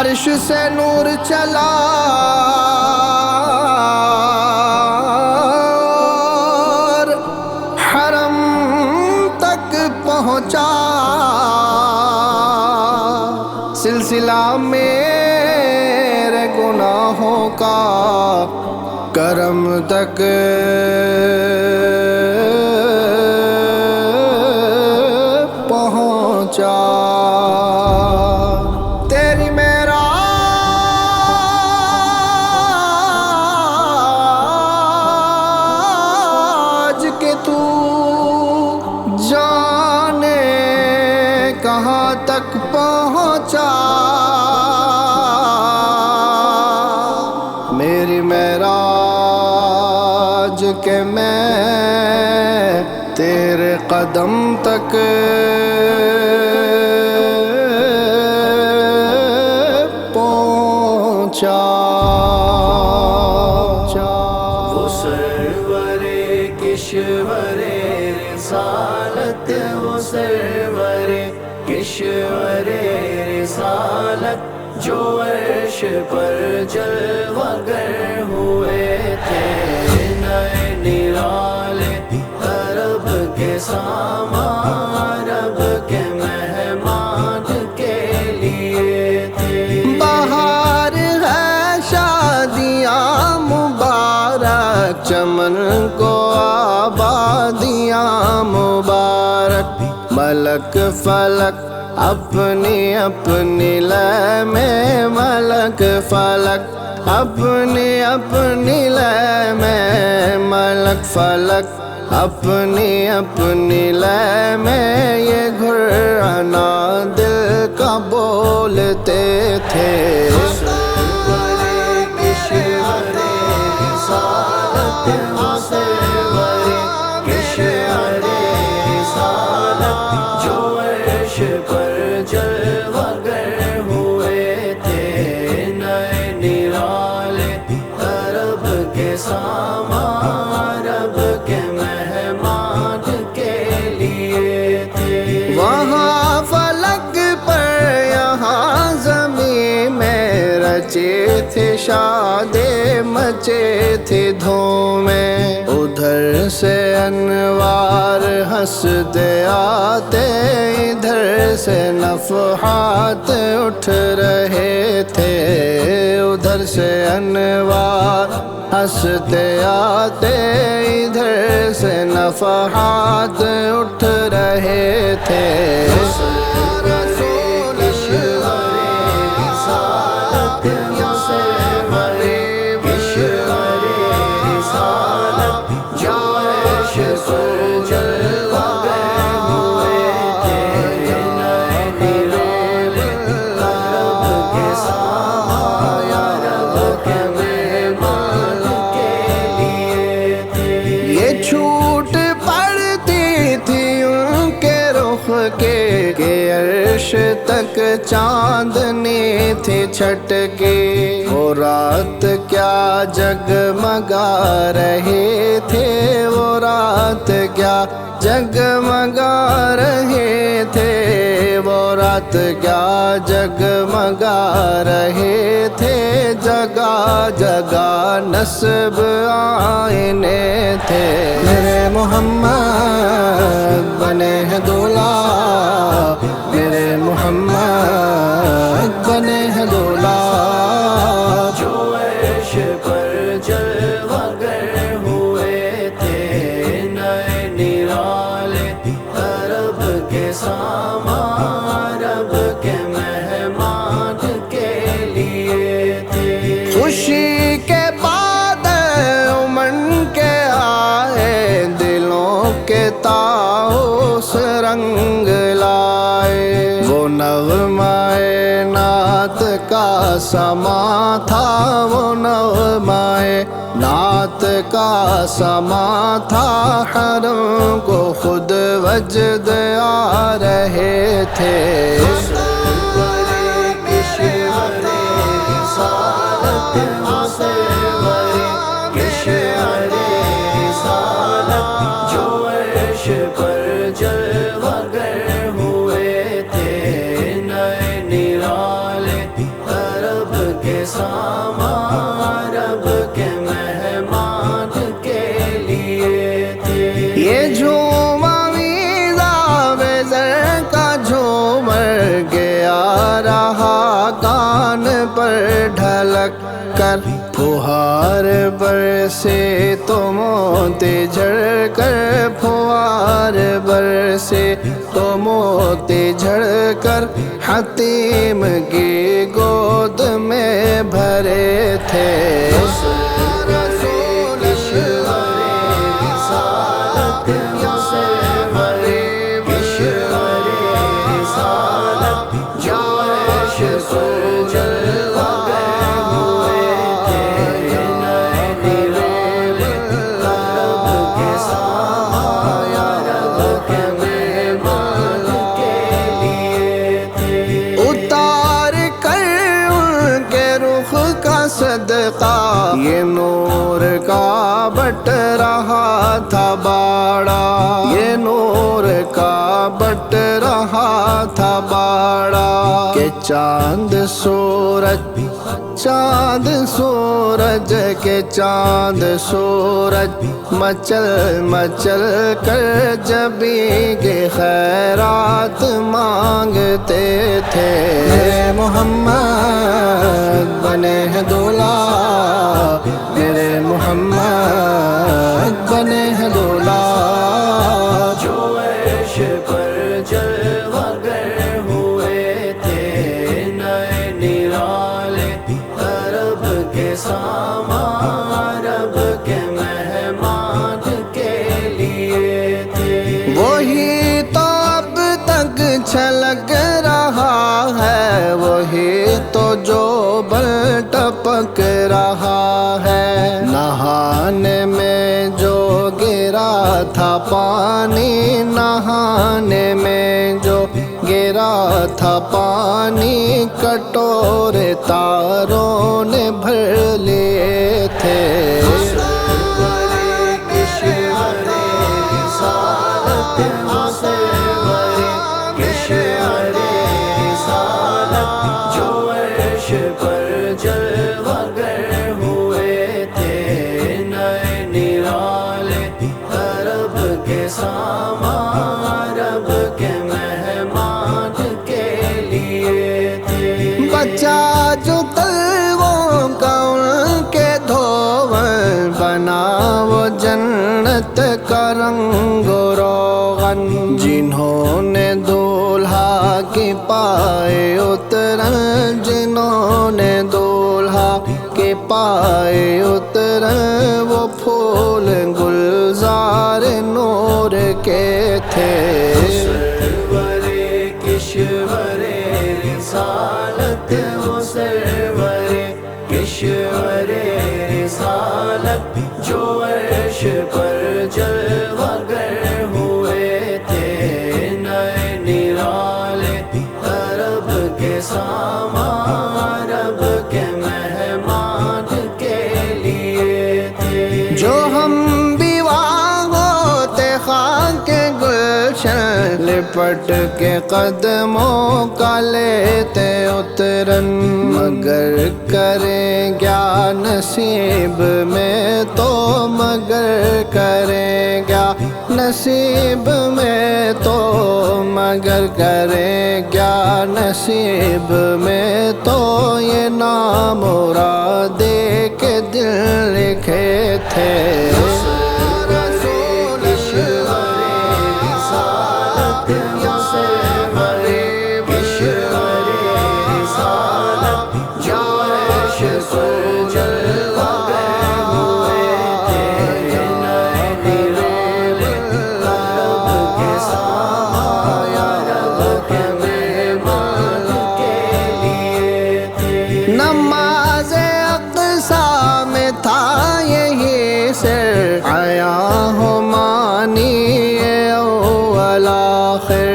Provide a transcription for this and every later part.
عرش سے نور چلا اور حرم تک پہنچا، سلسلہ میرے گناہوں کا کرم تک پہنچا۔ تیری معراج کے تو جانے کہاں تک پہنچا، میری معراج کے میں تیرے قدم تک پہنچا۔ وہ سرور کشور رسالت، وہ سرور کشور رسالت، جو عرش پر جلوہ گر ہوئے تھے، نئے نرالے عرب کے سامان، عرب کے مہمان کے لیے تھے۔ بہار ہے شادیاں مبارک، چمن کو آبادیاں مبارک، ملک فلک اپنی اپنی لے میں، ملک فلک اپنی اپنی لے میں، ملک فلک اپنی اپنی لے میں، یہ گھرانا دل کا بولتے تھے۔ سرور کشور رسالت، وہ سرور کشور رسالت، جو عرش پر جلوہ گر ہوئے تھے، نئے نرالے عرب کے سامان، عرب کے مہمان کے لیے تھے۔ وہاں فلک پر یہاں زمین میں رچے تھے شادے، مچے تھے دھومیں، ادھر سے انوار ہنستے آتے، ادھر سے نفحات اٹھ رہے تھے، ادھر سے انوار ہنستے آتے، ادھر سے نفحات اٹھ رہے تھے۔ چھوٹ پڑتی تھی ان کے رخ کے کہ عرش تک چاندنی تھی چھٹ کے، وہ رات کیا جگمگا رہے تھے، وہ رات کیا جگمگا رہے تھے، وہ رات کیا جگمگا رہے تھے، جگہ جگہ نصب آئینے تھے۔ میرے محمد بنے ہیں دولہا، میرے محمد بنے ہیں دولہا، جو عرش پر جلوہ گر ہوئے تھے، نئے نرالے عرب کے سامان، عرب کے مہمان کے لیے تھے۔ خوشی کے بعد امن کے آئے، دلوں کے طاؤس رنگ لائے، وہ نغمہ نعت کا سما تھا، وہ نغمہ نعت کا سما تھا، حرم کو خود وجد آ رہے تھے۔ پر جلوہ گر ہوئے تھے، نئے نرالے بہار برسے تو موتی جھڑ کر، پھوار برسے تو موتی جھڑ کر، حتیم کی گود میں بھرے تھے۔ صدقہ یہ نور کا بٹ رہا تھا باڑا، یہ نور کا بٹ رہا تھا باڑا، کہ چاند سورج، چاند سورج کے چاند سورج مچل مچل کر جبی کے خیرات مانگتے تھے۔ میرے محمد بنے ہیں دولا، میرے محمد بنے ہیں دولا، جو عرش پر جلوہ گر ہوئے تھے، نئے نرالے عرب کے سامان، عرب کے مہمان کے لیے تھے۔ وہی تو اب تک چھلک رہا ہے، وہی تو جو بل ٹپک رہا ہے، نہانے میں جو گرا تھا پانی، نہانے میں جو گرا تھا پانی، کٹورے تاروں نے بھر لیے تھے۔ جو عرش پر جلوہ گر ہوئے تھے، نئے نرالے عرب کے سامان، عرب کے مہمان کے لیے تھے۔ بچہ جو تلووں کا ان کے دھوون بنا، وہ جنت کا رنگ و روغن، جنہوں نے دولہا کے پائے اترن، جنہوں نے دولہا کے پائے اترن، وہ پھول گلزار نور کے تھے۔ سرورِ کشور رسالت، وہ سرور کشور رسالت، جو عرش پر جلوہ گر ہوئے تھے، نئے نرالے عرب کے سامان، عرب کے مہمان کے لیے تھے۔ جو ہم بیوہ ہوتے خاک کے گلشن، لپٹ کے قدموں کا لیتے اترن، مگر کریں کیا نصیب میں تو، مگر کریں کیا نصیب میں تو، مگر کریں کیا نصیب میں تو، یہ نام مرادے کے دل لکھے تھے۔ نماز اقصیٰ میں تھا یہی سر، آیا ہو مانی اول آخر،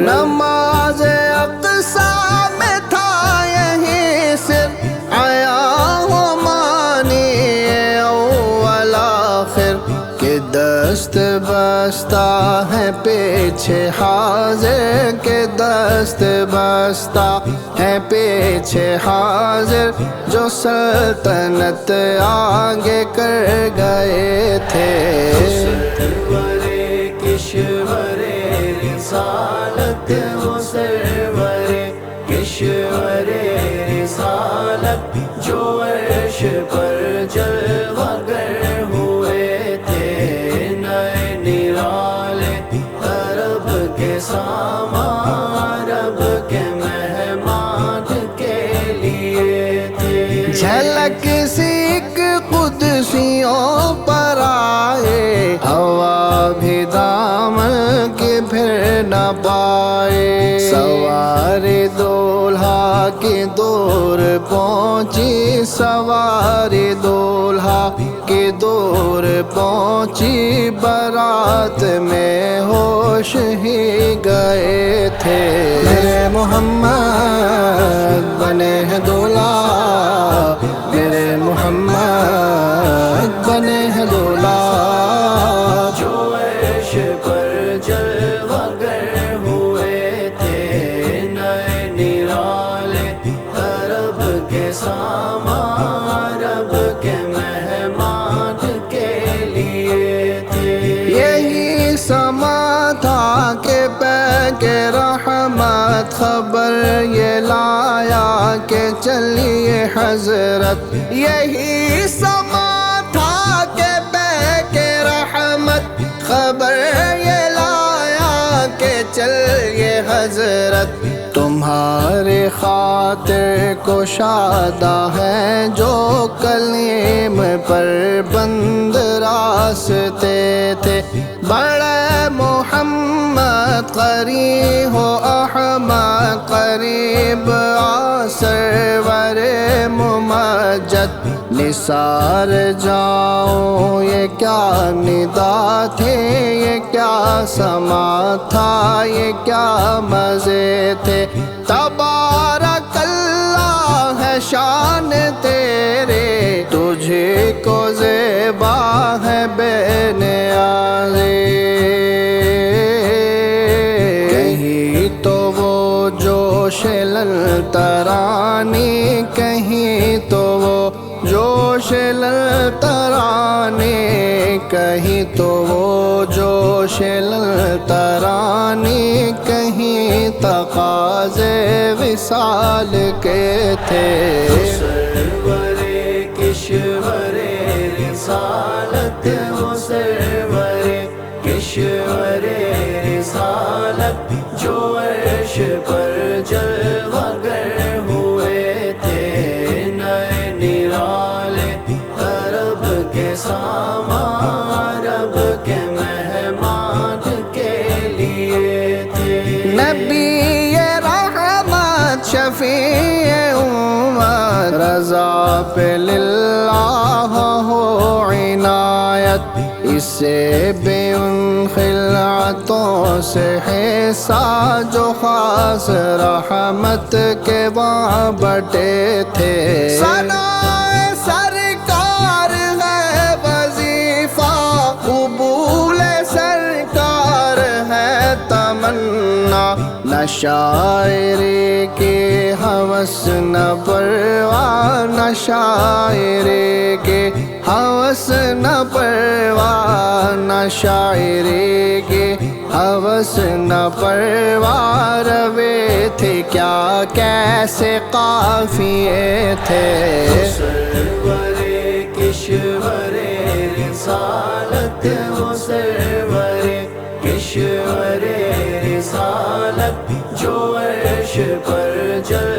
نماز اقصیٰ میں تھا یہی سر، آیا ہو مانی اول آخر، کہ دست بستہ ہے پیچھے حاضر، کہ دست بستہ ہے پیچھے حاضر، جو سلطنت آگے کر گئے تھے۔ سرور کشور رسالت، وہ سرور کشور رسالت، جو عرش پر جلوہ گر ہوئے تھے، نئے نرالے عرب کے سامان رب کے مہمان کے لیے تھے۔ جھلک سیکھ قدسیوں پر آئے، ہوا بھی دامن کے پھر نہ پائے، سوار دولہا کی دور پہنچی، سوار دولہا کی دور پہنچی، بارات میں ہوش ہی گئے تھے۔ میرے محمد بنے ہیں دولہا، میرے محمد بنے ہیں دولہا، جو عرش پر جلوہ گر ہوئے تھے، نئے نرالے عرب کے سامان رب کے مہمان کے لیے تھے۔ یہی سما تھا کہ پہ کے رحمت خبر یہ لایا کہ چلیے حضرت، یہی سما تھا کہ پہ کے رحمت خبر یہ لایا کہ چلیے حضرت، تمہارے خاطر کشادہ ہے جو کلیم پر بند راستے تھے، بڑے محمد قریب ہو احمد قریب آ سرور ممجد، نثار جاؤں یہ کیا ندا تھے، یہ کیا سما تھا، یہ کیا مزے تھے، تبارک اللہ ہے شان تیرے، تجھے کو زیبا ہے بے نیازے، کہیں تو وہ جوش للترانی، کہیں تو وہ جوش للترانی، کہیں تو وہ جوش للترانی، کہیں تقاضے وصال کے تھے۔ سرور کشور رسالت ہو، سرور کشور رسالت، جو عرش پر جلوہ گر ہوئے تھے، نئے نرالے عرب کے سامان رب کے مہمان کے لیے تھے۔ نبی رحمت شفیع امت، رضا پہ للہ ہو عنایت، اسے بے ان خلعتوں سے حصہ جو خاص رحمت کے وہاں بٹے تھے، ثنائے سرکار ہے وظیفہ، قبول سرکار ہے تمنا، نہ شاعری کی ہوس نہ پرواہ، نہ شاعری کی ہوس نہ پرواہ، نہ شاعری کی ہوس نہ پرواہ، روے تھے کیا کیسے قافیے تھے۔ سرور کشور رسالت ہو، سرور کشور رسالت، جو عرش پر جل